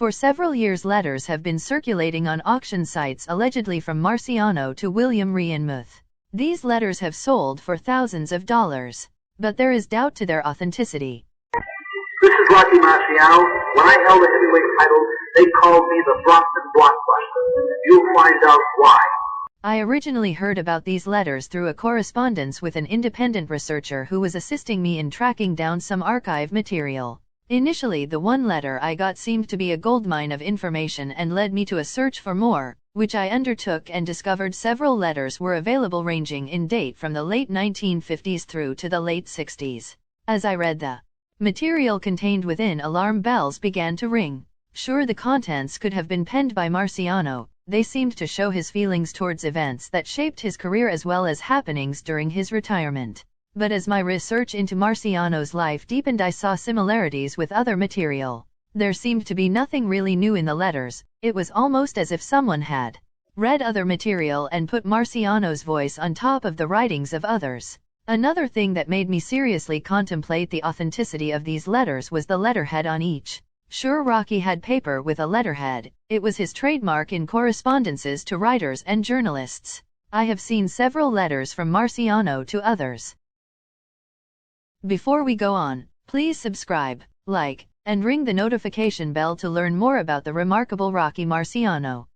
For several years letters have been circulating on auction sites allegedly from Marciano to William Reinmuth. These letters have sold for thousands of dollars, but there is doubt to their authenticity. This is Rocky Marciano. When I held the heavyweight title, they called me the Brompton Blockbuster. You'll find out why. I originally heard about these letters through a correspondence with an independent researcher who was assisting me in tracking down some archive material. Initially, the one letter I got seemed to be a goldmine of information and led me to a search for more, which I undertook and discovered several letters were available ranging in date from the late 1950s through to the late 60s. As I read the material contained within, alarm bells began to ring. Sure, the contents could have been penned by Marciano. They seemed to show his feelings towards events that shaped his career as well as happenings during his retirement. But as my research into Marciano's life deepened, I saw similarities with other material. There seemed to be nothing really new in the letters. It was almost as if someone had read other material and put Marciano's voice on top of the writings of others. Another thing that made me seriously contemplate the authenticity of these letters was the letterhead on each. Sure, Rocky had paper with a letterhead. It was his trademark in correspondences to writers and journalists. I have seen several letters from Marciano to others. Before we go on, please subscribe, like, and ring the notification bell to learn more about the remarkable Rocky Marciano.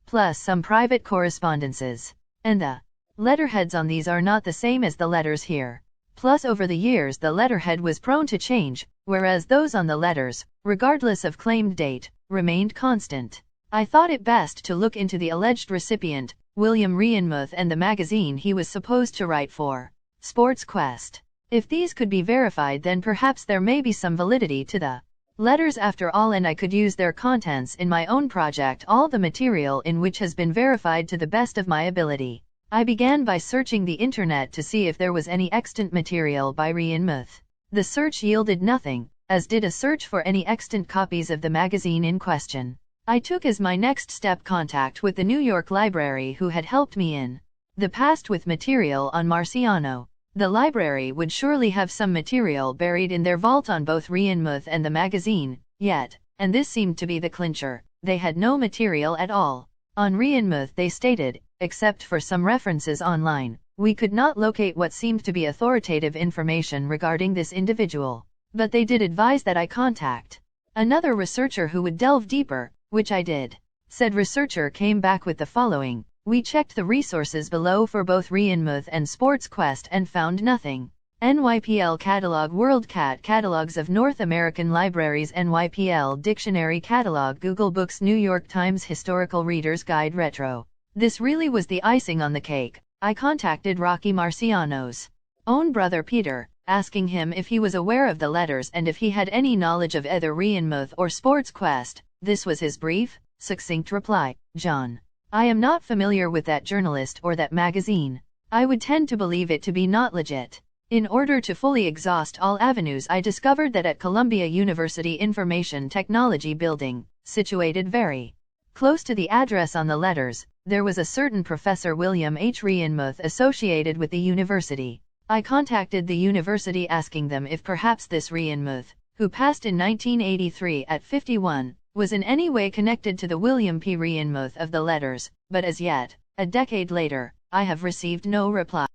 Plus some private correspondences. And the letterheads on these are not the same as the letters here. Plus, over the years the letterhead was prone to change, whereas those on the letters, regardless of claimed date, remained constant. I thought it best to look into the alleged recipient, William Reinmuth, and the magazine he was supposed to write for, Sports Quest. If these could be verified, then perhaps there may be some validity to the letters after all, and I could use their contents in my own project, all the material in which has been verified to the best of my ability. I began by searching the internet to see if there was any extant material by Reinmuth. The search yielded nothing, as did a search for any extant copies of the magazine in question. I took as my next step contact with the New York Library, who had helped me in the past with material on Marciano. The library would surely have some material buried in their vault on both Reinmuth and the magazine, yet, and this seemed to be the clincher, they had no material at all. On Reinmuth, they stated, except for some references online, we could not locate what seemed to be authoritative information regarding this individual. But they did advise that I contact another researcher who would delve deeper, which I did. Said researcher came back with the following: we checked the resources below for both Reinmuth and Sports Quest and found nothing. NYPL Catalog, WorldCat Catalogs of North American Libraries, NYPL Dictionary Catalog, Google Books, New York Times Historical Reader's Guide Retro. This really was the icing on the cake. I contacted Rocky Marciano's own brother Peter, asking him if he was aware of the letters and if he had any knowledge of either Reinmuth or Sports Quest. This was his brief, succinct reply: John, I am not familiar with that journalist or that magazine. I would tend to believe it to be not legit. In order to fully exhaust all avenues, I discovered that at Columbia University Information Technology Building, situated very close to the address on the letters, there was a certain Professor William H. Reinmuth associated with the university. I contacted the university asking them if perhaps this Reinmuth, who passed in 1983 at 51, was in any way connected to the William P. Reinmuth of the letters, but as yet, a decade later, I have received no reply.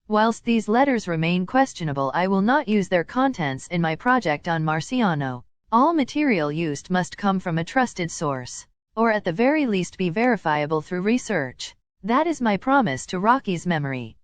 Whilst these letters remain questionable, I will not use their contents in my project on Marciano. All material used must come from a trusted source, or at the very least be verifiable through research. That is my promise to Rocky's memory.